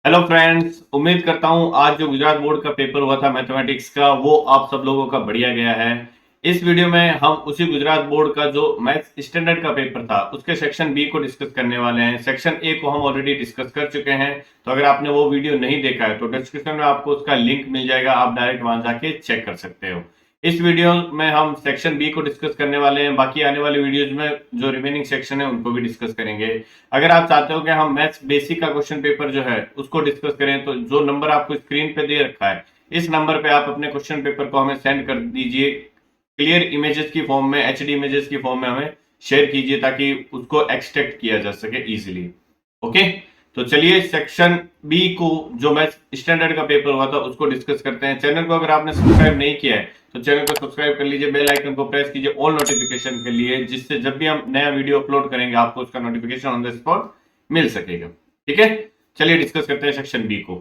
Hello friends, उम्मीद करता हूँ आज जो गुजरात बोर्ड का पेपर हुआ था मैथमेटिक्स का वो आप सब लोगों का बढ़िया गया है। इस वीडियो में हम उसी गुजरात बोर्ड का जो मैथ स्टैंडर्ड का पेपर था उसके सेक्शन बी को डिस्कस करने वाले हैं। सेक्शन ए को हम ऑलरेडी डिस्कस कर चुके हैं, तो अगर आपने वो वीडियो नहीं देखा है तो डिस्क्रिप्शन में आपको उसका लिंक मिल जाएगा, आप डायरेक्ट वहां जाके चेक कर सकते हो। इस वीडियो में हम सेक्शन बी को डिस्कस करने वाले हैं, बाकी आने वाले वीडियोज में जो रिमेनिंग सेक्शन है उनको भी डिस्कस करेंगे। अगर आप चाहते हो कि हम मैथ्स बेसिक का क्वेश्चन पेपर जो है उसको डिस्कस करें तो जो नंबर आपको स्क्रीन पे दे रखा है इस नंबर पे आप अपने क्वेश्चन पेपर को हमें सेंड कर दीजिए। क्लियर इमेजेस की फॉर्म में, एचडी इमेजेस की फॉर्म में हमें शेयर कीजिए ताकि उसको एक्सट्रैक्ट किया जा सके इजीली। ओके, तो चलिए सेक्शन बी को जो मैथ स्टैंडर्ड का पेपर हुआ था उसको डिस्कस करते हैं। चैनल को अगर आपने सब्सक्राइब नहीं किया है तो चैनल को सब्सक्राइब कर लीजिए, बेल आइकन को प्रेस कीजिए ऑल नोटिफिकेशन के लिए, जिससे जब भी हम नया वीडियो अपलोड करेंगे आपको उसका नोटिफिकेशन ऑन द स्पॉट मिल सकेगा। ठीक है, चलिए डिस्कस करते हैं सेक्शन बी को।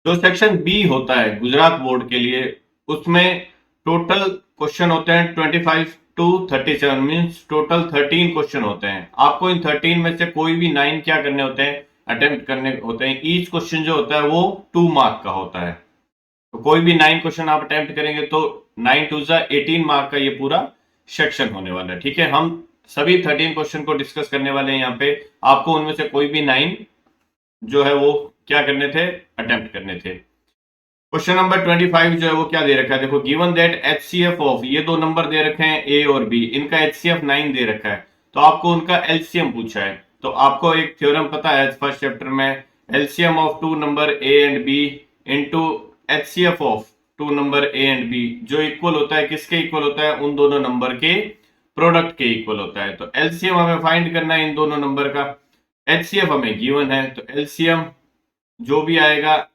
जो सेक्शन बी होता है गुजरात बोर्ड के लिए उसमें टोटल क्वेश्चन होते हैं 25 टू 37, मीन्स टोटल 13 क्वेश्चन होते हैं। आपको इन 13 में से कोई भी 9 क्या करने होते हैं, अटेम्प्ट करने होते हैं। ईच क्वेश्चन जो होता है वो 2 मार्क का होता है, तो कोई भी 9 क्वेश्चन आप अटेम्प्ट करेंगे तो 9 टू 18 मार्क का ये पूरा सेक्शन होने वाला है। ठीक है, हम सभी 13 क्वेश्चन को डिस्कस करने वाले हैं यहाँ पे। आपको उनमें से कोई भी 9 जो है वो क्या करने थे, अटेम्प्ट करने थे। क्वेश्चन नंबर 25 जो है वो क्या दे रखा है, देखो गिवन दैट एचसीएफ ऑफ, ये दो नंबर दे रखे हैं ए और बी, इनका एचसीएफ 9 दे रखा है, तो आपको उनका एलसीएम पूछा है। तो आपको एक थ्योरम पता है फर्स्ट चैप्टर में, LCM of two number A and B into HCF of two number A and B, जो इक्वल होता है किसके इक्वल होता है, उन दोनों नंबर के प्रोडक्ट के इक्वल होता है। तो एलसीएम हमें फाइंड करना है इन दोनों नंबर का, एचसीएफ हमें गिवन है, तो एलसीएम जो भी आएगा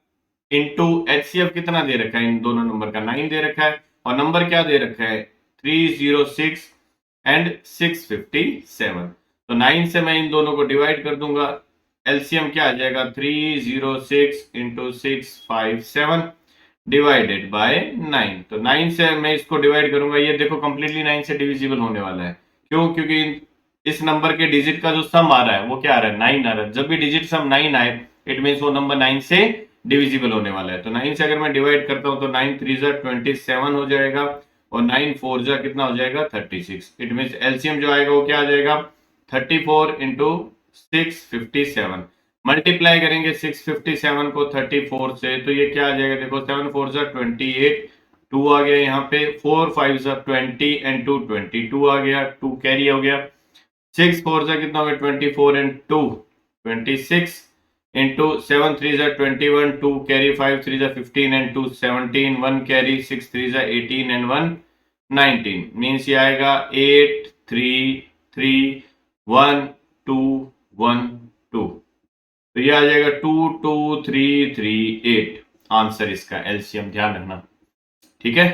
इनटू एचसीएफ कितना दे रखा है, इन दोनों नंबर का 9 दे रखा है, और नंबर क्या दे रखा है 306 एंड 657। तो 9 से मैं इन दोनों को डिवाइड कर दूंगा, एलसीएम क्या आ जाएगा 306 इंटू 657 डिवाइडेड बाय 9। तो 9 से मैं इसको डिवाइड करूंगा, ये देखो कंप्लीटली 9 से डिविजिबल होने वाला है। क्यों? क्योंकि इस नंबर के डिजिट का जो सम आ रहा है वो क्या आ रहा है, 9 आ रहा है। जब भी डिजिट सम 9 आए इट मीन वो नंबर 9 से डिविजिबल होने वाला है। तो 9 से अगर मैं डिवाइड करता हूं तो 9 3 जा 27 हो जाएगा, और 9 4 जा कितना हो जाएगा 36। इट मीन एलसीएम जो आएगा वो क्या आ जाएगा 34 इंटू 657। मल्टीप्लाई करेंगे 657 को 34 से, तो ये क्या आ जाएगा, देखो 7 4 जा 28, 2 आ गया यहाँ पे, 4 5 जा 20 एंड 2 22 आ गया, 2 कैरी हो गया, 6 4 जा कितना हो गया 24 एंड 2 26 इंटू 7 3 जा 21, 2 कैरी, 5 3 जा 15 एंड 2 17, 1 कैरी, 6 3 जा 18 एंड 1 19। मीन्स ये आएगा 8 3 3 1 2 1 2। तो ये आ जाएगा 2 2 3 3 8 आंसर इसका, एलसीएम ध्यान रखना। ठीक है,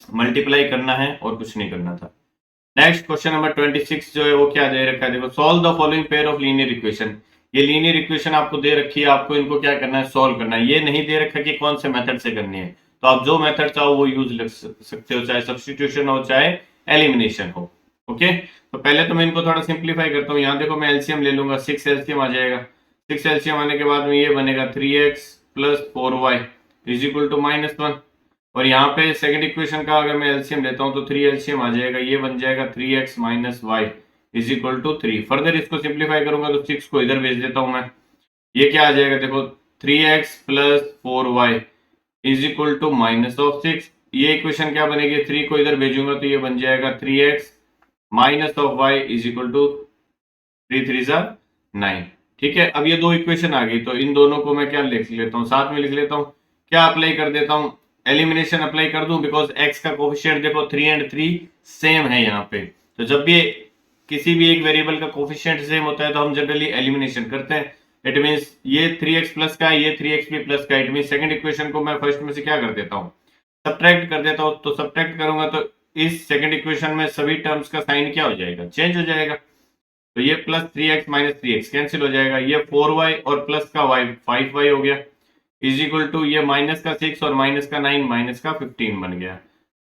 मल्टीप्लाई करना है और कुछ नहीं करना था। नेक्स्ट क्वेश्चन नंबर 26 जो है वो क्या दे रखा है, देखो solve the following pair of linear equation. ये लीनियर इक्वेशन आपको दे रखी है, आपको इनको क्या करना है, सॉल्व करना है। ये नहीं दे रखा कि कौन से मेथड से करनी है, तो आप जो मेथड चाहो वो यूज कर सकते हो, चाहे सब्सटीट्यूशन हो चाहे एलिमिनेशन हो। ओके, तो पहले तो मैं इनको थोड़ा सिंप्लीफाई करता हूँ। यहाँ देखो मैं एलसीएम ले लूंगा, 6 एलसीएम आ जाएगा। 6 एलसीएम आने के बाद में ये बनेगा 3x plus 4y is equal to -1। और यहाँ पे सेकंड इक्वेशन का अगर मैं एलसीएम लेता हूँ तो 3 एलसीएम आ जाएगा, ये बन जाएगा 3x minus Y is equal to 3। Further इसको सिंप्लीफाई करूंगा तो 6 को इधर भेज देता हूं मैं, ये क्या आ जाएगा देखो 3x plus 4y is equal to minus of 6। ये इक्वेशन क्या बनेगी, 3 को इधर भेजूंगा तो ये बन जाएगा 3x minus of y is equal to 3 3 जा 9। ठीक है, अब ये दो इक्वेशन आ गई, तो इन दोनों को मैं क्या लिख लेता हूँ, साथ में लिख लेता हूँ। क्या अप्लाई कर देता हूँ, एलिमिनेशन अप्लाई कर दूं, बिकॉज x का कोफिशिएंट देखो 3 एंड 3 सेम है यहाँ पे। तो जब भी किसी भी एक वेरिएबल का कोफिशिएंट सेम होता है तो हम जनरली एलिमिनेशन करते हैं। इट मींस ये 3x प्लस का है, ये 3x भी प्लस का है। इट मींस सेकंड इक्वेशन को मैं फर्स्ट में से क्या कर देता हूँ, सब्ट्रैक्ट कर देता हूँ। तो सब्ट्रैक्ट करूंगा तो इस सेकंड इक्वेशन में सभी टर्म्स का साइन क्या हो जाएगा, चेंज हो जाएगा। तो ये plus 3x minus 3x cancel हो जाएगा, ये 4y और प्लस का y 5y हो गया इज इक्वल टू ये माइनस का 6 और माइनस का 9 माइनस का 15 बन गया।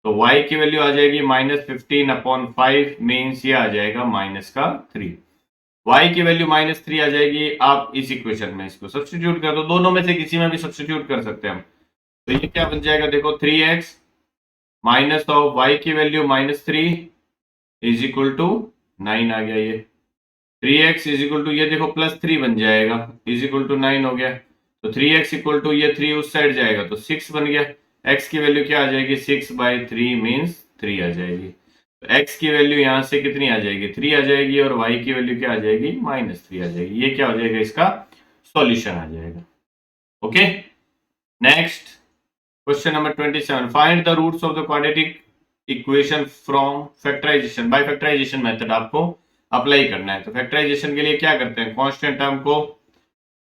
तो y की वैल्यू आ जाएगी -15/5 मीन्स ये आ जाएगा -3। y की वैल्यू -3 आ जाएगी। आप इस इक्वेशन में इसको सब्स्टिट्यूट कर दो, दोनों में से किसी में भी सब्स्टिट्यूट कर सकते हैं हम। तो ये क्या बन जाएगा, देखो 3x माइनस ऑफ y की वैल्यू -3 इज इक्वल टू 9 आ गया। ये 3x इज इक्वल टू, ये देखो +3 बन जाएगा, इज इक्वल टू 9 हो गया। तो 3x इक्वल टू, ये 3 उस साइड जाएगा तो 6 बन गया। x की वैल्यू क्या आ जाएगी, 6/3 मीन्स 3 आ जाएगी। तो x की वैल्यू यहाँ से कितनी आ जाएगी, 3 आ जाएगी, और y की वैल्यू क्या आ जाएगी, -3 आ जाएगी। ये क्या हो जाएगा, इसका सॉल्यूशन आ जाएगा। Okay, next question number 27, find the roots of the quadratic equation from factorisation. By factorisation method आपको अप्लाई करना है। तो फैक्टराइजेशन के लिए क्या करते हैं, कांस्टेंट टर्म को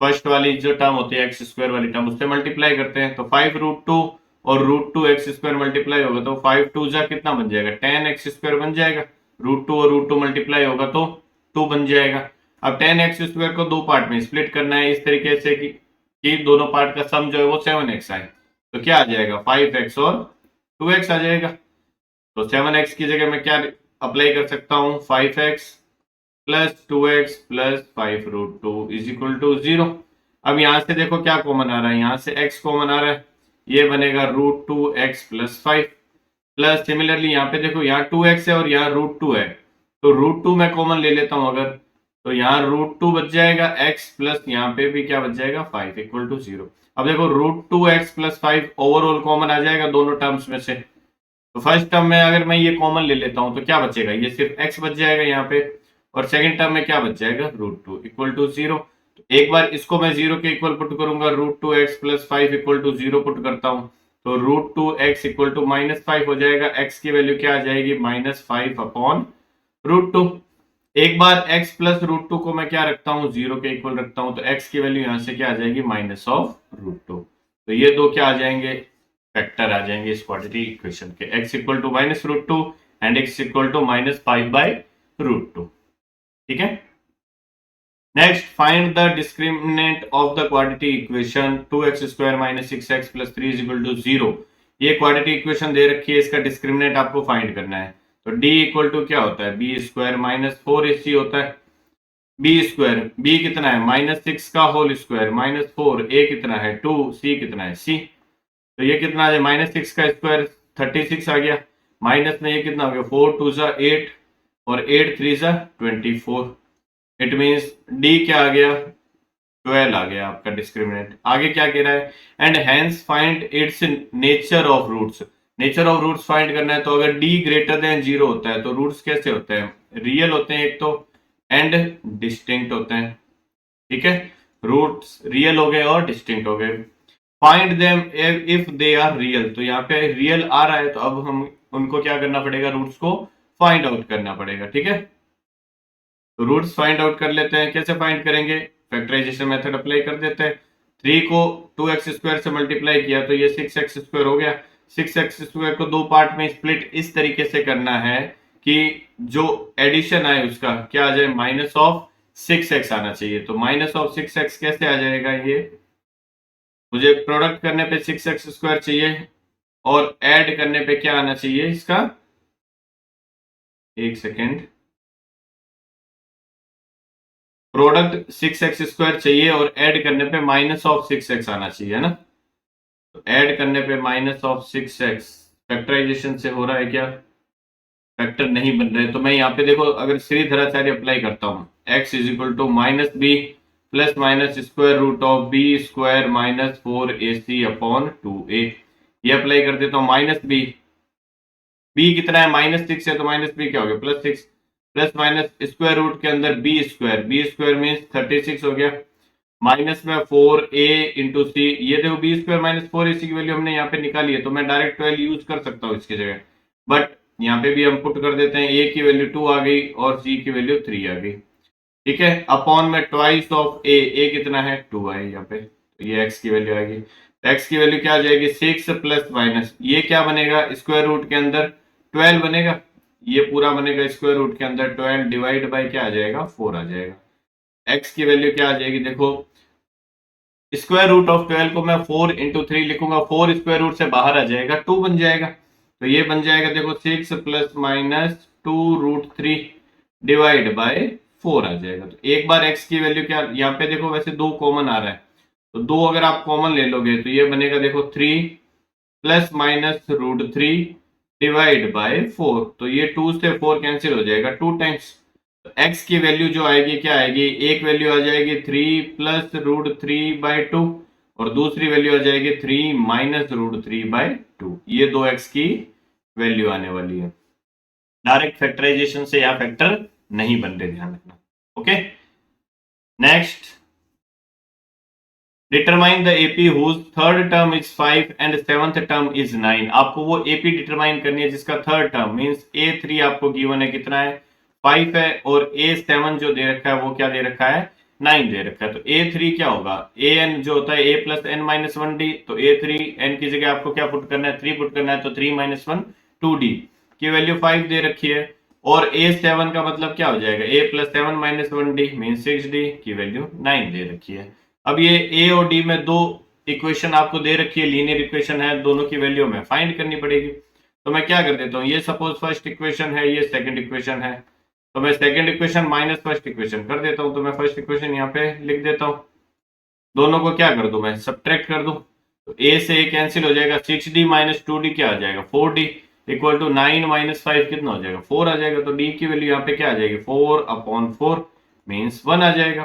फर्स्ट वाली जो टर्म होती है x² वाली टर्म, उससे मल्टीप्लाई करते हैं। तो 5√2 और √2x² मल्टीप्लाई होगा तो 5 2 जा कितना बन जाएगा, 10x² बन जाएगा। √2 और √2 मल्टीप्लाई होगा तो 2 बन जाएगा। अब 10x² को दो पार्ट में स्प्लिट करना है इस तरीके से कि दोनों पार्ट का सम जो है वो 7x आए। तो क्या आ जाएगा, 5x और 2x आ जाएगा। तो 7x की जगह मैं क्या अप्लाई कर सकता हूँ, 5x plus 2x plus 5√2 is equal to 0। अब यहां से देखो क्या कॉमन आ रहा है, यहां से x कॉमन आ रहा है, ये बनेगा √2x प्लस 5 प्लस सिमिलरली यहाँ पे देखो, यहाँ 2x है और यहाँ √2 है, तो √2 मैं कॉमन ले लेता हूँ अगर, तो यहाँ √2 बच जाएगा x प्लस यहाँ पे भी क्या बच जाएगा 5 इक्वल टू 0। अब देखो √2x प्लस 5 ओवरऑल कॉमन आ जाएगा दोनों टर्म्स में से। तो फर्स्ट टर्म में अगर मैं ये कॉमन ले लेता हूँ तो क्या बचेगा, ये सिर्फ x बच जाएगा यहाँ पे, और सेकंड टर्म में क्या बच जाएगा, √2 इक्वल टू 0। एक बार इसको मैं 0 के इक्वल पुट करूंगा, √2x plus 5 equal to 0 put करता हूँ, तो √2x इक्वल टू -5 हो जाएगा। x की वैल्यू क्या आ जाएगी, -5/√2। एक बार x प्लस √2 को मैं क्या रखता हूँ, 0 के इक्वल रखता हूँ, तो x की वैल्यू यहाँ से क्या आ जाएगी, -√2। तो ये दो क्या आ जाएंगे, फैक्टर आ जाएंगे इस क्वाड्रेटिक इक्वेशन के, x equal to -√2 and x equal to -5/√2। ठीक है, next find the discriminant of the quadratic equation 2x² - 6x + 3 = 0। ये क्वाड्रेटिक इक्वेशन दे रखी है, इसका डिस्क्रिमिनेंट आपको फाइंड करना है। तो d इक्वल टू क्या होता है, b² - 4ac होता है। b² b कितना है, -6 का होल स्क्वायर -4, a कितना है 2, c कितना है c। तो ये कितना आ जाए, -6 का स्क्वायर 36 आ गया, माइनस में ये कितना हो गया, 4 2 जा 8 और 8 3 जा 24। इट मीन्स डी क्या आ गया, 12 आ गया आपका डिस्क्रिमिनेंट। आगे क्या कह रहा है, and hence find its nature of roots. Nature of roots find करना है, तो अगर डी ग्रेटर देन 0 होता है तो रूट्स कैसे होते हैं, रियल होते हैं एक तो, एंड डिस्टिंक्ट होते हैं। ठीक है, रूट्स रियल हो गए और डिस्टिंक्ट हो गए। Find them if they are real, तो यहाँ पे रियल आ रहा है तो अब हम उनको क्या करना पड़ेगा, रूट्स को फाइंड आउट करना पड़ेगा। ठीक है, तो रूट्स फाइंड आउट कर लेते हैं। कैसे फाइंड करेंगे, फैक्टराइजेशन मेथड अप्लाई कर देते हैं। 3 को 2x² से मल्टीप्लाई किया तो ये 6x² हो गया। 6x² को दो पार्ट में स्प्लिट इस तरीके से करना है कि जो एडिशन आए उसका क्या आ जाए, -6x आना चाहिए। तो -6x कैसे आ जाएगा, ये मुझे प्रोडक्ट करने पे 6x² चाहिए और ऐड करने पे क्या आना चाहिए इसका, एक सेकेंड, प्रोडक्ट 6x² चाहिए और ऐड करने पे -6x आना चाहिए, है ना। तो ऐड करने पे -6x फैक्टराइजेशन से हो रहा है क्या, फैक्टर नहीं बन रहे, तो मैं यहाँ पे देखो अगर श्रीधराचार्य अप्लाई करता हूँ, x is equal to -b plus minus square root of b² -4ac/2a, ये अप्लाई कर देता हूँ। -b, b कितना है, -6 है तो -b क्या हो गया, +6 प्लस माइनस स्क्वायर रूट के अंदर b² मीन्स 36 हो गया, माइनस में 4a इंटू सी। ये देखो b² -4ac की वैल्यू हमने यहाँ पे निकाली है, तो मैं डायरेक्ट 12 यूज कर सकता हूँ इसकी जगह, बट यहाँ पे भी हम पुट कर देते हैं, a की वैल्यू 2 आ गई और c की वैल्यू 3 आ गई। ठीक है, अपॉन में ट्वाइस ऑफ a कितना है 2 है यहाँ पे, तो ये x की वैल्यू आएगी। x की वैल्यू क्या आ जाएगी, 6 प्लस माइनस ये क्या बनेगा, स्क्वायर रूट के अंदर 12 बनेगा, ये पूरा बनेगा स्क्वायर रूट के अंदर 12 डिवाइड बाय क्या आ जाएगा, 4 आ जाएगा। x की वैल्यू क्या आ जाएगी, देखो स्क्वायर रूट ऑफ 12 को मैं 4 इंटू 3 लिखूंगा, 4 स्क्वायर रूट से बाहर आ जाएगा 2 बन जाएगा। तो ये बन जाएगा देखो 6 प्लस माइनस 2√3 डिवाइड बाय 4 आ जाएगा। तो एक बार x की वैल्यू क्या, यहाँ पे देखो वैसे 2 कॉमन आ रहा है, तो 2 अगर आप कॉमन ले लोगे तो ये बनेगा देखो 3 प्लस माइनस √3 डिवाइड बाय 4। तो ये 2 से 4 कैंसिल हो जाएगा 2 टाइम्स। तो x की वैल्यू जो आएगी क्या आएगी, एक वैल्यू आ जाएगी 3 प्लस √3/2 और दूसरी वैल्यू आ जाएगी 3 माइनस √3/2। ये दो x की वैल्यू आने वाली है। डायरेक्ट फैक्टराइजेशन से यहाँ फैक्टर नहीं बन रहे, ध्यान रखना। Okay, next, determine the AP whose third term is 5 and seventh term is 9। आपको वो एपी डिटरमाइन करनी है जिसका थर्ड टर्म मींस A3 आपको गिवन है, कितना है 5 है, और A7 जो दे रखा है वो क्या दे रखा है 9 दे रखा है। तो A3 क्या होगा, an जो होता है a plus n minus 1d, तो A3 n की जगह आपको क्या पुट करना है 3 पुट करना है, तो 3 माइनस 1 2d की वैल्यू 5 दे रखी है। और A7 का मतलब क्या हो जाएगा a plus 7 minus 1d mean 6d की वैल्यू 9 दे रखी है। अब ये a और d में दो इक्वेशन आपको दे रखी है, लीनियर इक्वेशन है, दोनों की वैल्यू हमें फाइंड करनी पड़ेगी। तो मैं क्या कर देता हूँ, ये सपोज फर्स्ट इक्वेशन है, ये सेकंड इक्वेशन है, तो मैं second equation minus first equation कर देता हूँ। तो मैं फर्स्ट इक्वेशन यहाँ पे लिख देता हूँ, दोनों को क्या कर दूं मैं सब्ट्रैक्ट कर दूं, तो a से a कैंसिल हो जाएगा, 6d माइनस 2d क्या आ जाएगा 4d इक्वल टू 9 माइनस 5 कितना हो जाएगा 4 आ जाएगा। तो d की वैल्यू यहाँ पे क्या आ जाएगी 4/4 मीन्स 1 आ जाएगा।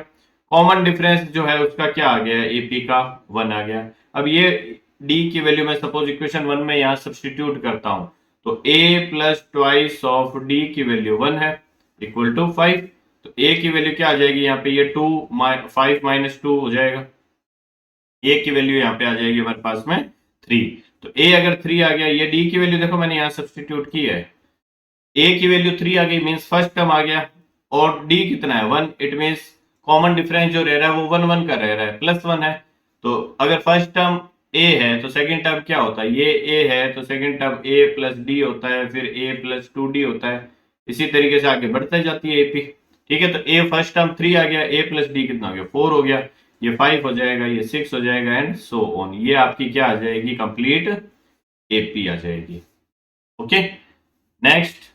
कॉमन डिफरेंस जो है उसका क्या आ गया AP का 1 आ गया। अब ये d की वैल्यू मैं सपोज इक्वेशन 1 में यहाँ सब्सटीट्यूट करता हूँ, तो a plus twice of d की वैल्यू 1 है इक्वल टू 5। तो a की वैल्यू क्या आ जाएगी यहाँ पे, ये 5 माइनस 2 हो जाएगा, a की वैल्यू यहाँ पे आ जाएगी हमारे पास में 3। तो a अगर 3 आ गया, ये d की वैल्यू देखो मैंने यहाँ सब्सटीट्यूट की है, a की वैल्यू 3 आ गई मीन्स फर्स्ट टर्म आ गया, और d कितना है 1, इट मीन्स कॉमन डिफरेंस जो रह रहा है वो 1 1 का रह रहा है, प्लस 1 है। तो अगर फर्स्ट टर्म a है तो सेकंड टर्म क्या होता है, ये a है तो second term a plus d होता है, फिर a प्लस 2d होता है, इसी तरीके से आगे बढ़ते जाती है AP। ठीक है, तो a फर्स्ट टर्म 3 आ गया, a प्लस d कितना हो गया 4 हो गया, ये 5 हो जाएगा, ये 6 हो जाएगा एंड सो ऑन। ये आपकी क्या आ जाएगी कंप्लीट AP आ जाएगी। Okay, next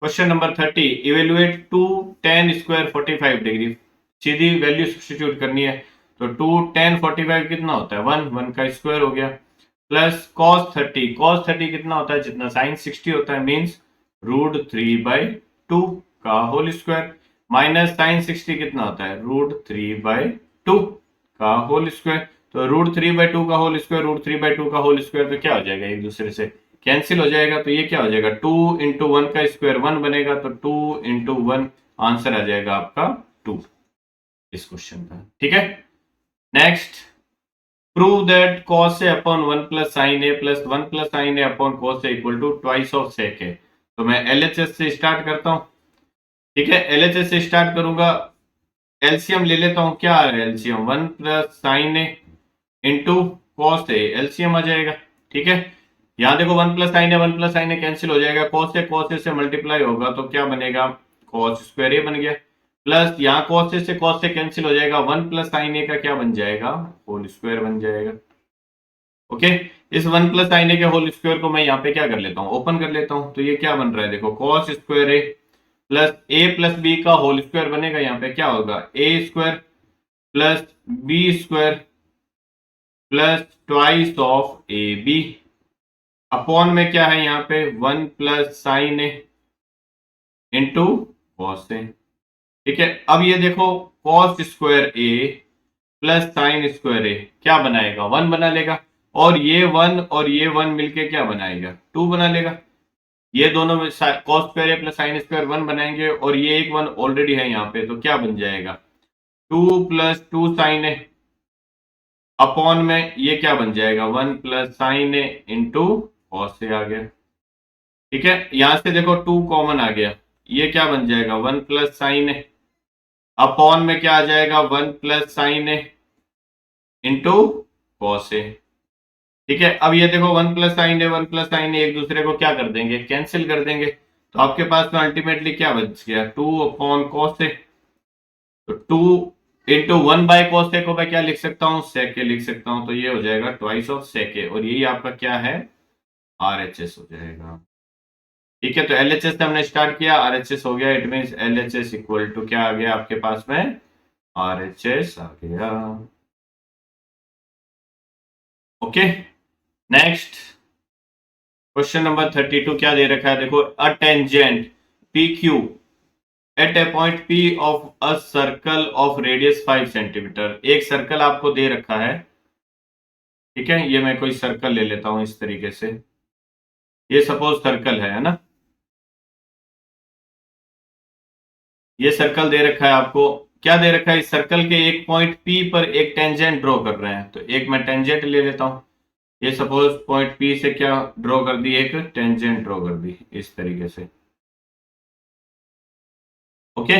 question number 30, evaluate 2 tan square 45 degree. सीधी वैल्यू सब्स्टिट्यूट करनी है, तो 2 tan 45 कितना होता है 1 का स्क्वायर हो गया, प्लस cos 30 कितना होता है जितना sin 60 होता है मीन्स √3/2 का होल स्क्वायर, माइनस sin 60 कितना होता है √3/2 का होल स्क्वायर। तो √3/2 का होल स्क्वायर √3/2 का होल स्क्वायर तो क्या हो जाएगा एक दूसरे से कैंसिल हो जाएगा। तो ये क्या हो जाएगा 2 इंटू 1 का स्क्वायर 1 बनेगा, तो 2 इंटू 1 आंसर आ जाएगा आपका 2 इस क्वेश्चन का। ठीक है, next, prove that cos a upon 1 plus sine A plus 1 plus sine A upon cos a equal to twice of sec a। तो मैं LHS से स्टार्ट करता हूं। ठीक है, LHS से स्टार्ट करूंगा, एलसीएम ले लेता हूं, क्या आ रहा है LCM 1 plus sine A into cos A, LCM आ जाएगा। ठीक है, यहाँ देखो 1 प्लस साइन ए कैंसिल हो जाएगा, कॉस ए से मल्टीप्लाई होगा तो क्या बनेगा कॉस स्क्वायर ए बन गया, प्लस यहाँ कॉस से कैंसिल हो जाएगा, 1 प्लस साइन ए का क्या बन जाएगा होल स्क्वायर बन जाएगा। ओके, इस 1 प्लस साइन ए के होल स्क्वायर को मैं यहाँ पे क्या कर लेता हूँ ओपन कर लेता हूँ, तो ये क्या बन रहा है देखो cos square A plus A plus B का होल स्क्वायर बनेगा, यहाँ पे क्या होगा A square plus B square plus twice of A B upon में क्या है यहाँ पे 1 plus sine A into cos A. ठीक है, अब ये देखो cos square A plus sine square A क्या बनाएगा 1 बना लेगा, और ये 1 और ये 1 मिलके क्या बनाएगा 2 बना लेगा। ये दोनों में cos square A plus sine square 1 बनाएंगे, और ये एक 1 ऑलरेडी है यहाँ पे, तो क्या बन जाएगा 2 प्लस 2 साइन ए अपॉन में ये क्या बन जाएगा 1 plus sine A into cos ए आ गया। ठीक है, यहां से देखो 2 कॉमन आ गया, ये क्या बन जाएगा 1 प्लस साइन ए अपॉन में क्या आ जाएगा 1 plus sine A into cos A. ठीक है, अब ये देखो 1 प्लस साइन ए 1 प्लस साइन ए एक दूसरे को क्या कर देंगे कैंसिल कर देंगे, तो आपके पास में अल्टीमेटली क्या बच गया 2 अपॉन कॉस ए। तो 2 इंटू 1 बाय कॉस ए को मैं क्या लिख सकता हूँ सेक ए लिख सकता हूँ, तो ये हो जाएगा ट्वाइस ऑफ सेक ए, और यही आपका क्या है RHS हो जाएगा। ठीक है, तो LHS से हमने स्टार्ट किया, RHS हो गया, it mean LHS equal to क्या आ गया आपके पास में, RHS आ गया। ओके, नेक्स्ट क्वेश्चन नंबर 32 क्या दे रखा है, देखो, a tangent PQ at a point P of a circle of radius 5 centimetre. एक सर्कल आपको दे रखा है, ठीक है, ये मैं कोई सर्कल ले लेता हूं इस तरीके से, ये सपोज सर्कल है ना, ये सर्कल दे रखा है आपको, क्या दे रखा है, इस सर्कल के एक पॉइंट P पर एक टेंजेंट ड्रॉ कर रहे हैं, तो एक मैं टेंजेंट ले लेता हूं, ये सपोज पॉइंट P से क्या ड्रॉ कर दी, एक टेंजेंट ड्रॉ कर दी इस तरीके से। ओके,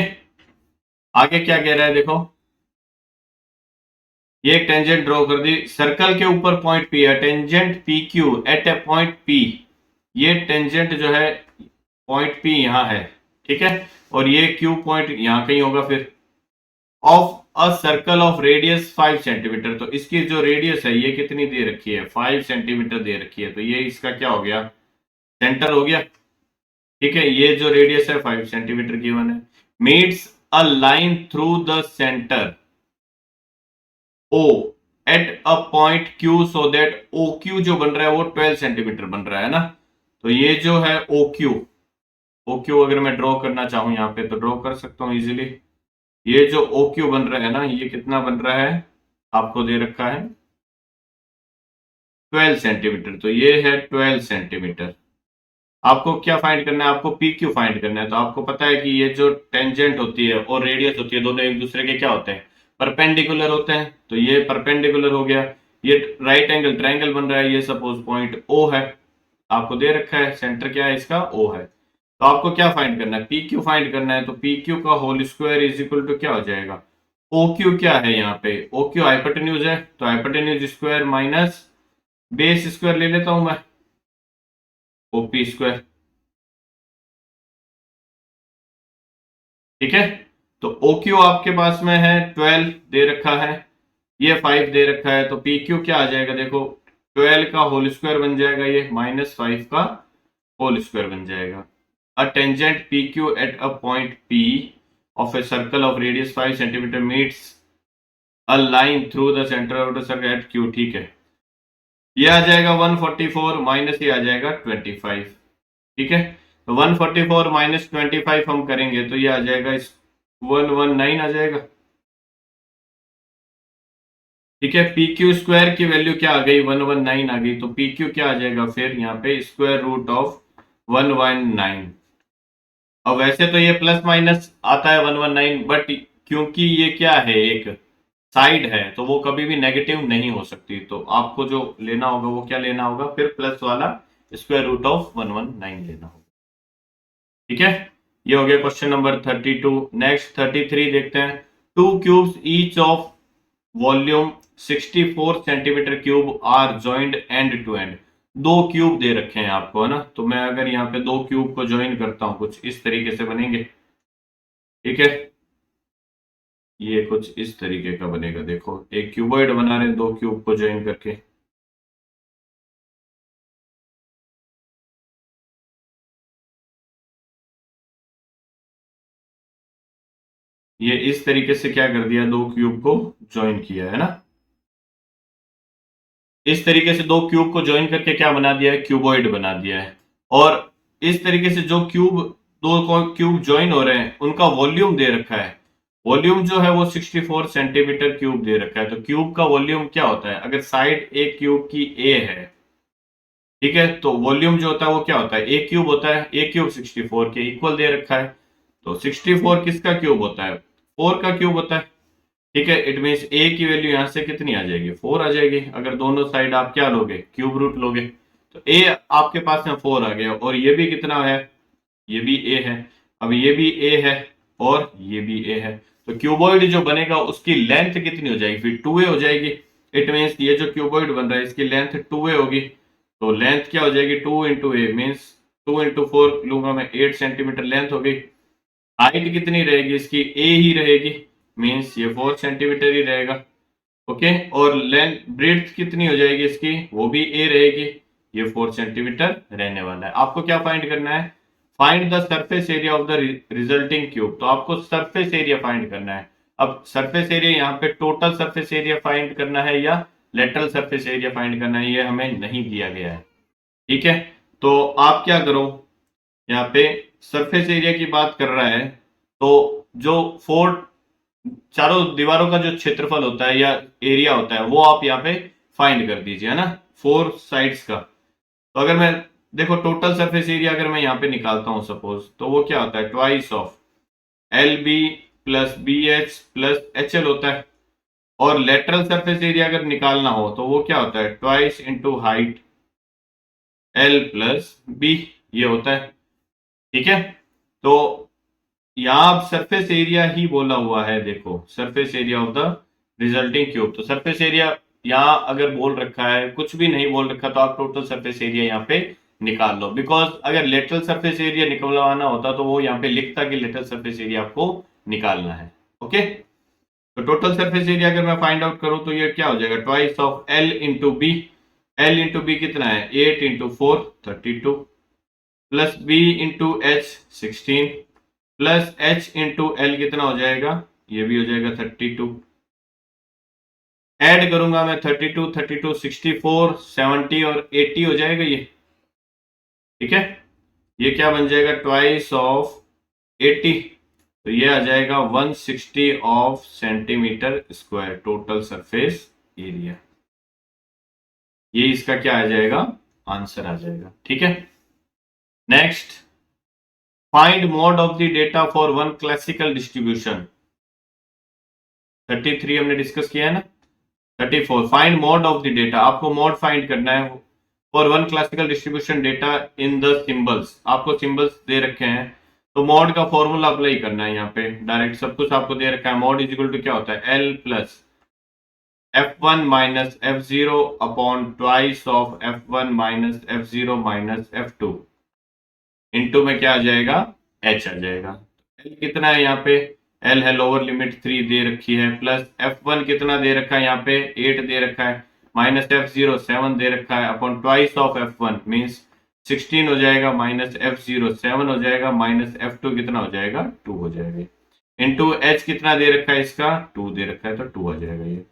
आगे क्या कह रहा है देखो, ये एक टेंजेंट ड्रॉ कर दी, सर्कल के ऊपर पॉइंट P है, tangent PQ at a point P, ये टेंजेंट जो है पॉइंट P यहां है, ठीक है, और ये Q पॉइंट यहां कहीं होगा, फिर of a circle of radius 5 centimetre, तो इसकी जो रेडियस है ये कितनी दे रखी है, 5 सेंटीमीटर दे रखी है, तो ये इसका क्या हो गया, सेंटर हो गया। ठीक है, ये जो रेडियस है 5 सेंटीमीटर की वन है, meets a line through the centre O at a point Q so that OQ जो बन रहा है वो 12 सेंटीमीटर बन रहा है ना, तो ये जो है OQ अगर मैं ड्रॉ करना चाहूं यहां पे तो ड्रॉ कर सकता हूं इजीली। ये जो OQ बन रहा है ना, ये कितना बन रहा है, आपको दे रखा है 12 सेंटीमीटर, तो ये है 12 सेंटीमीटर। आपको क्या फाइंड करना है, आपको PQ फाइंड करना है, तो आपको पता है कि ये जो टेंजेंट होती है और रेडियस होती है दोनों एक दूसरे के क्या होते हैं, परपेंडिकुलर होते हैं, तो ये परपेंडिकुलर हो गया, ये राइट एंगल ट्रायंगल बन रहा है, ये सपोज पॉइंट O है, आपको दे रखा है, सेंटर क्या है इसका, O है, तो आपको क्या फाइंड करना है, PQ फाइंड करना है, तो PQ का whole square is equal to क्या हो जाएगा, OQ क्या है यहाँ पे, OQ हाइपोटेन्यूज है, तो hypotenuse square minus base square ले लेता हूं मैं, OP स्क्वायर। ठीक है, तो OQ आपके पास में है 12 दे रखा है, ये 5 दे रखा है, तो PQ क्या आ जाएगा देखो, 12 का होल स्क्वायर बन जाएगा, ये माइनस 5 का होल स्क्वायर बन जाएगा। अ tangent PQ at a point P of a circle of radius 5 centimetre meets a line through the centre of the circle eight Q। ठीक है, ये आ जाएगा 144 माइनस ये आ जाएगा 25। ठीक है, तो 144 माइनस 25 हम करेंगे तो ये आ जाएगा इस 119 आ जाएगा। ठीक है, PQ स्क्वायर की वैल्यू क्या आ गई, 119 आ गई, तो PQ क्या आ जाएगा फिर यहाँ पे स्क्वायर रूट ऑफ 119। अब वैसे तो ये प्लस माइनस आता है 119, बट क्योंकि ये क्या है एक साइड है तो वो कभी भी नेगेटिव नहीं हो सकती, तो आपको जो लेना होगा वो क्या लेना होगा, फिर प्लस वाला स्क्वायर रूट ऑफ 119 लेना होगा। ठीक है, ये हो गया क्वेश्चन नंबर 32। नेक्स्ट 33 देखते हैं, two cubes each of volume 64 centimetre cube are joint end to end. दो क्यूब दे रखे हैं आपको, है ना, तो मैं अगर यहाँ पे दो क्यूब को ज्वाइन करता हूं कुछ इस तरीके से बनेंगे। ठीक है, ये कुछ इस तरीके का बनेगा, देखो एक क्यूबॉइड बना रहे हैं दो क्यूब को ज्वाइन करके। ये इस तरीके से क्या कर दिया, दो क्यूब को ज्वाइन किया है ना, इस तरीके से दो क्यूब को ज्वाइन करके क्या बना दिया है, क्यूबॉइड बना दिया है। और इस तरीके से जो क्यूब दो क्यूब ज्वाइन हो रहे हैं उनका वॉल्यूम दे रखा है, वॉल्यूम जो है वो 64 सेंटीमीटर क्यूब दे रखा है। तो क्यूब का वॉल्यूम क्या होता है, अगर साइड एक क्यूब की ए है, ठीक है, तो वॉल्यूम जो होता है वो क्या होता है, ए क्यूब होता है, ए क्यूब 64 के इक्वल दे रखा है, तो 64 किसका क्यूब होता है, 4 का क्यूब होता है। ठीक है, इट मीन्स ए की वैल्यू यहां से कितनी आ जाएगी, 4 आ जाएगी, अगर दोनों साइड आप क्या लोगे, क्यूब रूट लोगे, तो ए आपके पास में 4 आ गया, और ये भी कितना है, ये भी ए है, अब ये भी ए है और ये भी ए है, तो क्यूबॉइड जो बनेगा उसकी लेंथ कितनी हो जाएगी, फिर 2a हो जाएगी। इट मीन्स ये जो क्यूबॉइड बन रहा है इसकी लेंथ 2a होगी, तो लेंथ क्या हो जाएगी, 2 इंटू ए मीन्स 2 इंटू 4 लूंगा मैं, 8 सेंटीमीटर लेंथ हो गई। हाइट कितनी रहेगी इसकी, ए ही रहेगी, मीन्स ये 4 सेंटीमीटर ही रहेगा। ओके, और लेंथ ब्रेड्थ कितनी हो जाएगी इसकी, वो भी ए रहेगी, ये 4 सेंटीमीटर रहने वाला है। आपको क्या फाइंड करना है? Find the surface area of the resulting cube. तो आपको सरफेस एरिया फाइंड करना है। अब सरफेस एरिया यहाँ पे टोटल सरफेस एरिया फाइंड करना है या लेटरल सरफेस एरिया फाइंड करना है, ये हमें नहीं दिया गया है। ठीक है, तो आप क्या करो, यहाँ पे सरफेस एरिया की बात कर रहा है, तो जो चारों दीवारों का जो क्षेत्रफल होता है या एरिया होता है वो आप यहाँ पे फाइंड कर दीजिए, है ना, 4 साइड्स का। तो अगर मैं देखो टोटल सरफेस एरिया अगर मैं यहाँ पे निकालता हूं सपोज, तो वो क्या होता है? Twice of L B plus B H plus H L होता है। और लेटरल सरफेस एरिया अगर निकालना हो तो वो क्या होता है? Twice into height L plus B, ये होता है। ठीक है, तो यहाँ सरफेस एरिया ही बोला हुआ है, देखो surface area of the resulting cube. तो सरफेस एरिया यहाँ अगर बोल रखा है, कुछ भी नहीं बोल रखा, तो आप टोटल सरफेस एरिया यहाँ पे निकाल लो। बिकॉज अगर लेटरल सरफेस एरिया निकलवाना होता तो वो यहाँ पे लिखता कि लेटरल सरफेस एरिया आपको निकालना है। ओके, तो टोटल सरफेस एरिया अगर मैं फाइंड आउट करूं तो ये क्या हो जाएगा? Twice of L into B. L into B कितना है? 8 into 4 32 plus B into H 16 plus H into L कितना हो जाएगा? ये भी हो जाएगा 32। ऐड करूंगा मैं 32 32 64 70 और 80 हो जाएगा ये। ठीक है, ये क्या बन जाएगा? ट्वाइस ऑफ 80, तो ये आ जाएगा 160 of centimetre square total surface area. ये इसका क्या आ जाएगा? आंसर आ जाएगा। ठीक है, next, find mode of the data for one classical distribution. 33 हमने डिस्कस किया है ना। 34, find mode of the data. आपको मोड फाइंड करना है for one classical distribution data in the symbols. आपको सिंबल्स दे रखे हैं, तो मोड का फॉर्मूला अप्लाई करना है यहाँ पे। डायरेक्ट सब कुछ आपको दे रखा है। मोड इज इक्वल टू क्या होता है? L plus F1 minus F0 upon twice of F1 minus F0 minus F2 into में क्या आ जाएगा? H आ जाएगा। L कितना है यहाँ पे? L है लोअर लिमिट 3 दे रखी है, प्लस F1 कितना दे रखा है यहाँ पे? 8 दे रखा है, माइनस F0 7 दे रखा है, upon twice of F1 means 16 हो जाएगा, माइनस F0 7 हो जाएगा, माइनस F2 कितना हो जाएगा? 2 हो जाएगा। इंटू H कितना दे रखा है? इसका 2 दे रखा है, तो 2 आ जाएगा ये।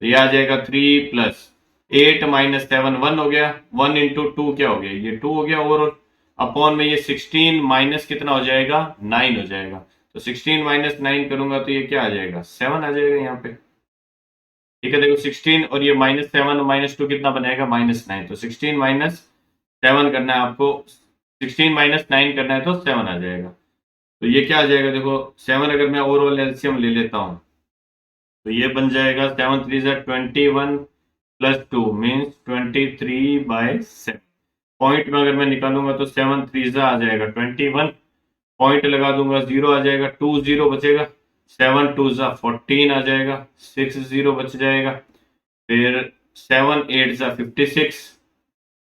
तो ये आ जाएगा 3 प्लस 8 माइनस 7 1 हो गया, 1 इंटू 2 क्या हो गया? ये 2 हो गया ओवरऑल, अपॉन में ये 16 माइनस कितना हो जाएगा? 9 हो जाएगा। तो 16 माइनस 9 करूंगा तो ये क्या आ जाएगा? 7 आ जाएगा यहाँ पे। ठीक है, देखो 16 और ये माइनस 7 और माइनस 2 कितना बनाएगा? माइनस 9। तो 16 माइनस 7 करना है आपको, 16 माइनस 9 करना है तो 7 आ जाएगा। तो ये क्या आ जाएगा? देखो 7 अगर मैं ओवरऑल एलसीएम ले लेता हूँ तो ये बन जाएगा 7 3 21 प्लस 2 मीन्स 23/7। पॉइंट में अगर मैं निकालूंगा तो 7 3 आ जाएगा 21, पॉइंट लगा दूंगा 0 आ जाएगा, 2 0 बचेगा, 7 2 14 आ जाएगा, 6 0 बच जाएगा, फिर 7 8 56,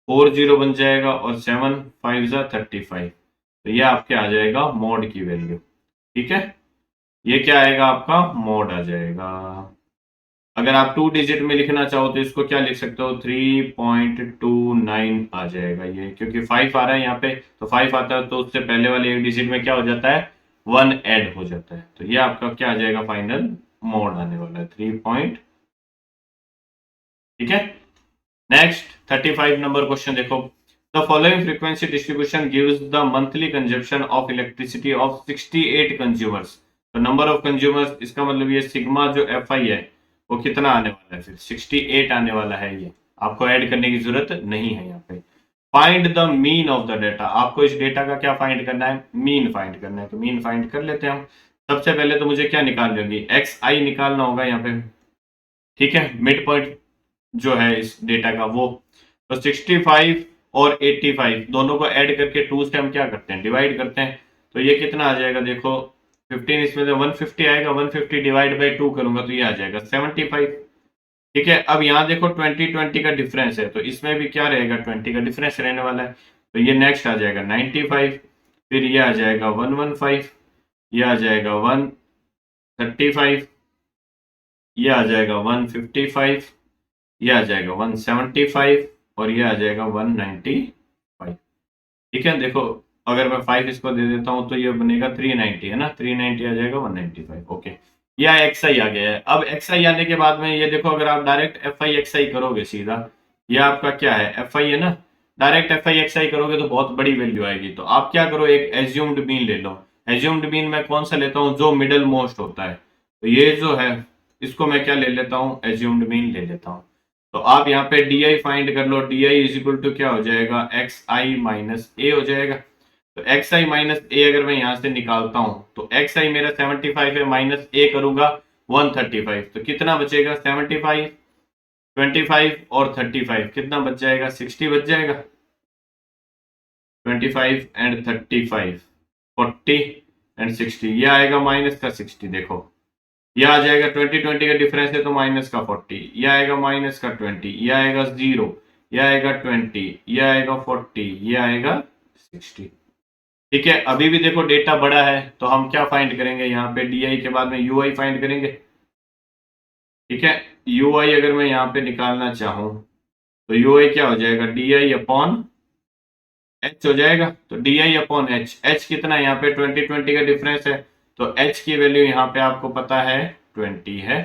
4 0 बन जाएगा और 7 5 35। तो ये आपके आ जाएगा मोड की वैल्यू। ठीक है, ये क्या आएगा? आपका मोड आ जाएगा। अगर आप 2 डिजिट में लिखना चाहो तो इसको क्या लिख सकते हो? 3.29 आ जाएगा ये, क्योंकि 5 आ रहा है यहाँ पे, तो 5 आता है तो उससे पहले वाले एक डिजिट में क्या हो जाता है? 1 ऐड हो जाता है। तो ये आपका क्या आ जाएगा? फाइनल मोड आने वाला है 3 ठीक है, नेक्स्ट 35 नंबर क्वेश्चन देखो। The following frequency distribution gives the monthly consumption of elasticity of 68 consumers. तो नंबर ऑफ कंज्यूमर्स, इसका मतलब ये सिग्मा जो Fi है वो कितना आने वाला है? फिर 68 आने वाला है। ये आपको ऐड करने की जरूरत नहीं है यहाँ पे। Find the mean of the data. आपको इस डेटा का क्या फाइंड करना है? मीन फाइंड करना है। तो मीन फाइंड कर लेते हैं हम। सबसे पहले तो मुझे क्या निकालनी होगी? xi निकालना होगा यहाँ पे। ठीक है, मिड पॉइंट जो है इस डेटा का वो। तो 65 और 85 दोनों को ऐड करके 2 से हम क्या करते हैं? डिवाइड करते हैं। तो ये कितना आ जाएगा? देखो 15 इसमें से 150 आएगा, 150 डिवाइड बाई 2 करूंगा तो ये आ जाएगा 75। ठीक है, अब यहाँ देखो 20 का डिफरेंस है, तो इसमें भी क्या रहेगा? 20 का डिफरेंस रहने वाला है। तो ये नेक्स्ट आ जाएगा 95, फिर ये आ जाएगा 115, ये आ जाएगा 135, ये आ जाएगा 155, ये आ जाएगा 175 और ये आ जाएगा 195। ठीक है, देखो अगर मैं 5 इसको दे देता हूं तो ये बनेगा 390 है ना, 390 आ जाएगा 195। ओके, या एक्स आई आ गया है। अब एक्स आई आने के बाद में ये देखो, अगर आप डायरेक्ट एफ आई एक्स आई करोगे सीधा, ये आपका क्या है, एफ आई है ना, डायरेक्ट एफ आई एक्स आई करोगे तो बहुत बड़ी वैल्यू आएगी। तो आप क्या करो, एक एज्यूम्ड मीन ले लो। एज्यूम्ड मीन मैं कौन सा लेता हूँ, जो मिडल मोस्ट होता है। तो ये जो है इसको मैं क्या ले लेता हूँ, एज्यूम्ड मीन ले लेता हूँ। तो आप यहाँ पे डी आई फाइंड कर लो। D i is equal to क्या हो जाएगा, एक्स आई माइनस ए हो जाएगा। तो एक्स आई माइनस ए अगर मैं यहां से निकालता हूं तो एक्स आई मेरा 75 है, माइनस ए करूंगा 135। तो कितना बचेगा, 75, 25 और 35 कितना बच जाएगा, 60 बच जाएगा। 25 एंड 35, 40 एंड 60, ये आएगा माइनस का 60। देखो ये आ जाएगा, 20 20 का डिफरेंस है तो माइनस का 40, ये आएगा माइनस का 20, ये आएगा 0, ये आएगा 20, ये आएगा 40, ये आएगा 60। ठीक है, अभी भी देखो डेटा बड़ा है तो हम क्या फाइंड करेंगे, यहाँ पे डी आई के बाद में यू आई फाइंड करेंगे। ठीक है, यू आई अगर मैं यहाँ पे निकालना चाहूं तो यू आई क्या हो जाएगा, डी आई अपॉन एच हो जाएगा। तो D I upon H, H कितना है यहाँ पे 20 20 का डिफरेंस है, तो एच की वैल्यू यहाँ पे आपको पता है 20 है।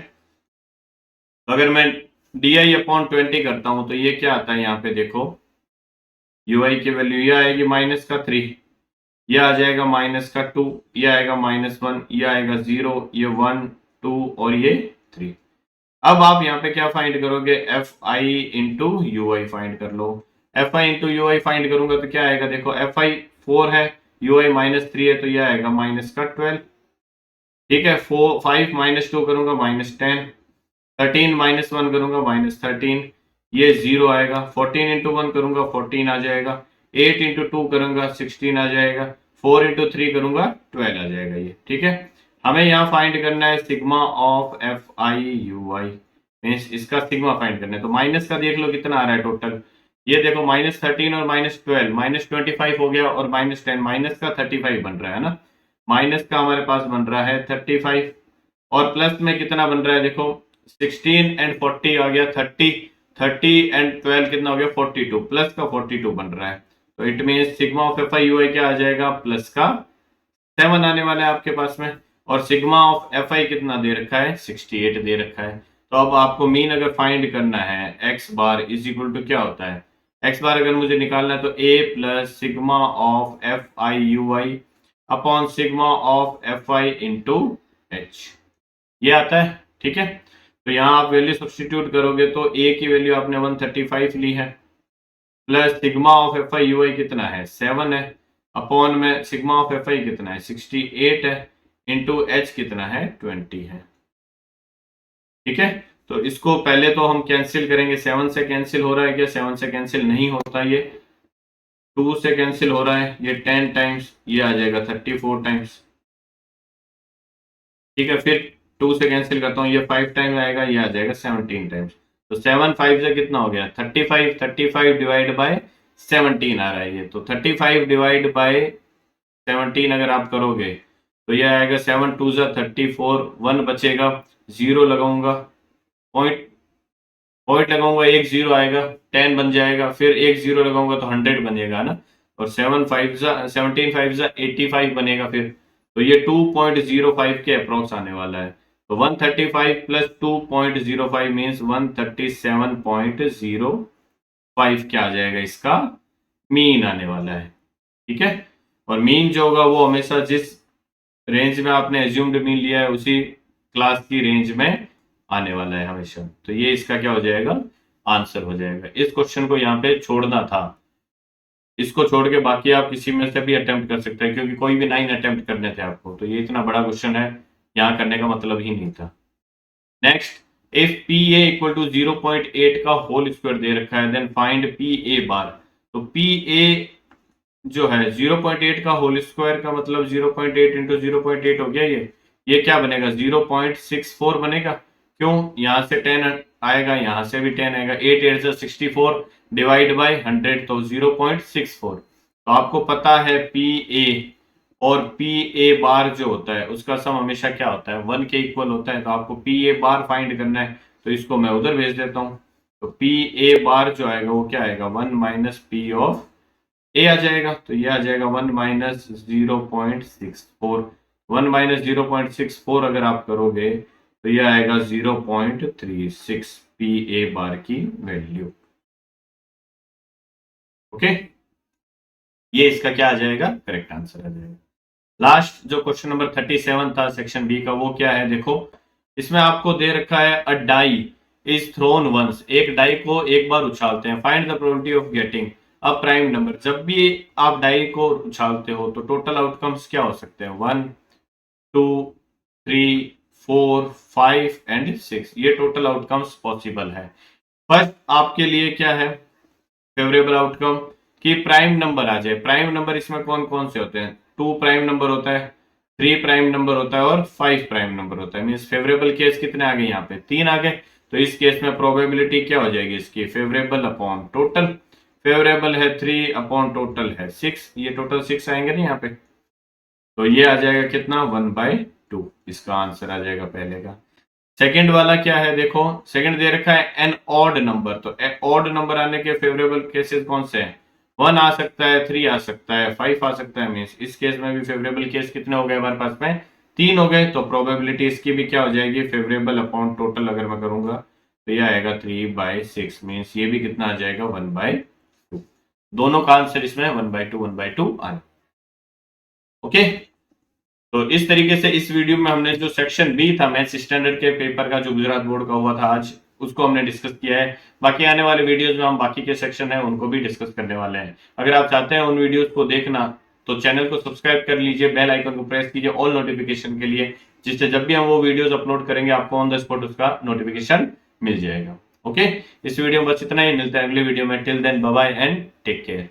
तो अगर मैं डी आई अपॉन 20 करता हूं तो ये क्या आता है, यहाँ पे देखो यू आई की वैल्यू ये आएगी माइनस का 3, ये आ जाएगा माइनस का 2, ये आएगा -1, ये आएगा 0, ये 1 2 और ये 3। अब आप यहाँ पे क्या फाइंड करोगे, f i into u i find कर लो। F i into u i find करूंगा तो क्या आएगा, देखो एफ आई 4 है, यू आई -3 है, तो ये आएगा माइनस का 12। ठीक है, 5 -2 करूंगा -10, 13 -1 करूंगा -13, ये 0 आएगा। 14 इंटू 1 करूंगा 14 आ जाएगा, 8 इंटू 2 करूंगा 16 आ जाएगा, 4 इंटू 3 करूंगा 12 आ जाएगा ये। ठीक है, हमें यहाँ फाइंड करना है sigma of f i u I, means इसका सिग्मा फाइंड करना है। तो माइनस का देख लो कितना आ रहा है टोटल, ये देखो -13 और -12 -25 हो गया, और -10 माइनस का 35 बन रहा है ना, माइनस का हमारे पास बन रहा है 35, और प्लस में कितना बन रहा है, देखो 16 एंड 40 आ गया 30, 30 एंड 12 कितना हो गया 42, प्लस का 42 बन रहा है। तो it mean sigma of f i u i क्या आ जाएगा, प्लस का 7 आने वाला है आपके पास में। और सिग्मा ऑफ एफ आई कितना दे रखा है, 68 दे रखा है। तो अब आपको मीन अगर फाइंड करना है, X bar is equal to क्या होता है, एक्स बार अगर मुझे निकालना है तो a plus sigma of f i u i upon sigma of f i into h, ये आता है। ठीक है, तो यहाँ आप वैल्यू सब्सटीट्यूट करोगे तो ए की वैल्यू आपने 135 ली है, plus sigma of f i u i कितना है 7 है, अपॉन में सिग्मा ऑफ एफ आई कितना है 68 है, इंटू एच कितना है 20 है। ठीक है, तो इसको पहले तो हम कैंसिल करेंगे, 7 से कैंसिल हो रहा है क्या, 7 से कैंसिल नहीं होता, ये 2 से कैंसिल हो रहा है, ये 10 टाइम्स, ये आ जाएगा 34 टाइम्स। ठीक है, फिर 2 से कैंसिल करता हूँ, ये 5 टाइम आएगा, ये आ जाएगा 17 टाइम्स। तो 7 5 से कितना हो गया 35, 35 डिवाइड बाय 17 आ रहा है ये। तो 35 डिवाइड बाय 17 अगर आप करोगे तो ये आएगा 7 2 जा 34, 1 बचेगा, 0 लगाऊंगा, पॉइंट पॉइंट लगाऊंगा, एक 0 आएगा, 10 बन जाएगा, फिर एक 0 लगाऊंगा तो 100 बनेगा ना, और 7 5 जा 17 5 जा 85 बनेगा फिर। तो ये 2.05 के अप्रोक्स आने वाला है। तो 135 प्लस 2.05 मीन्स 137.05 क्या आ जाएगा, इसका मीन आने वाला है। ठीक है, और मीन जो होगा वो हमेशा जिस रेंज में आपने एज्यूम्ड मीन लिया है उसी क्लास की रेंज में आने वाला है हमेशा। तो ये इसका क्या हो जाएगा, आंसर हो जाएगा। इस क्वेश्चन को यहाँ पे छोड़ना था, इसको छोड़ के बाकी आप किसी में से भी अटेम्प्ट कर सकते हैं, क्योंकि कोई भी 9 अटेम्प्ट करने थे आपको, तो ये इतना बड़ा क्वेश्चन है, यहाँ करने का मतलब ही नहीं था। Next, if P A equal to 0.8 का होल स्क्वायर दे रखा है, then find P A bar. तो पी ए जो है 0.8 का होल स्क्वायर का मतलब 0.8 इंटू 0.8 हो गया, ये क्या बनेगा 0.64 बनेगा। क्यों, यहाँ से 10 आएगा, यहाँ से भी 10 आएगा, 8 8 से 64 डिवाइड बाय 100 तो 0.64। तो आपको पता है पी ए और पी ए बार जो होता है उसका सम हमेशा क्या होता है 1 के इक्वल होता है। तो आपको पी ए बार फाइंड करना है, तो इसको मैं उधर भेज देता हूँ। तो पी ए बार जो आएगा वो क्या आएगा, 1 माइनस पी ऑफ ए आ जाएगा। तो ये आ जाएगा 1 माइनस 0.64। 1 माइनस 0.64 अगर आप करोगे तो ये आएगा 0.36 पी ए बार की वैल्यू। ओके, ये इसका क्या आ जाएगा, करेक्ट आंसर आ जाएगा। लास्ट जो क्वेश्चन नंबर 37 था सेक्शन बी का, वो क्या है देखो, इसमें आपको दे रखा है अ डाई इज थ्रोन वंस, एक डाई को एक बार उछालते हैं, find the probability of getting a prime number. जब भी आप डाई को उछालते हो तो टोटल आउटकम्स क्या हो सकते हैं, 1 2 3 4 5 एंड 6, ये टोटल आउटकम्स पॉसिबल है। फर्स्ट आपके लिए क्या है फेवरेबल आउटकम, कि प्राइम नंबर आ जाए। प्राइम नंबर इसमें कौन कौन से होते हैं, 2 प्राइम नंबर होता है, 3 प्राइम नंबर होता है और 5 प्राइम नंबर होता है। मींस फेवरेबल केस कितने आ गए, यहाँ पे 3 आ गए। तो इस केस में प्रोबेबिलिटी क्या हो जाएगी इसकी, फेवरेबल अपॉन टोटल। फेवरेबल है 3 अपॉन टोटल है 6, ये टोटल 6 आएंगे ना यहाँ पे, तो ये आ जाएगा कितना, 1/2। इसका आंसर आ जाएगा पहले का। सेकंड वाला क्या है देखो, सेकंड दे रखा है एन ऑड नंबर। तो ऑड नंबर आने के फेवरेबल केसेस कौन से हैं, 1 आ सकता है, 3 आ सकता है, 5 आ सकता है। मीन्स इस केस में भी फेवरेबल केस कितने हो गए हमारे पास में, 3 हो गए। तो प्रोबेबिलिटी इसकी भी क्या हो जाएगी, फेवरेबल अपॉन टोटल अगर मैं करूंगा तो ये आएगा 3/6। मीन्स ये भी कितना आ जाएगा, 1/2। दोनों का आंसर इसमें 1/2 आए। ओके, तो इस तरीके से इस वीडियो में हमने जो सेक्शन बी था मैथ्स स्टैंडर्ड के पेपर का, जो गुजरात बोर्ड का हुआ था आज, उसको हमने डिस्कस किया है। बाकी आने वाले वीडियोस में हम बाकी के सेक्शन है उनको भी डिस्कस करने वाले हैं। अगर आप चाहते हैं उन वीडियोस को देखना तो चैनल को सब्सक्राइब कर लीजिए, बेल आइकन को प्रेस कीजिए ऑल नोटिफिकेशन के लिए, जिससे जब भी हम वो वीडियोस अपलोड करेंगे आपको ऑन द स्पॉट उसका नोटिफिकेशन मिल जाएगा। ओके, इस वीडियो में बस इतना ही, मिलते हैं अगले वीडियो में। Till then bye bye and take care.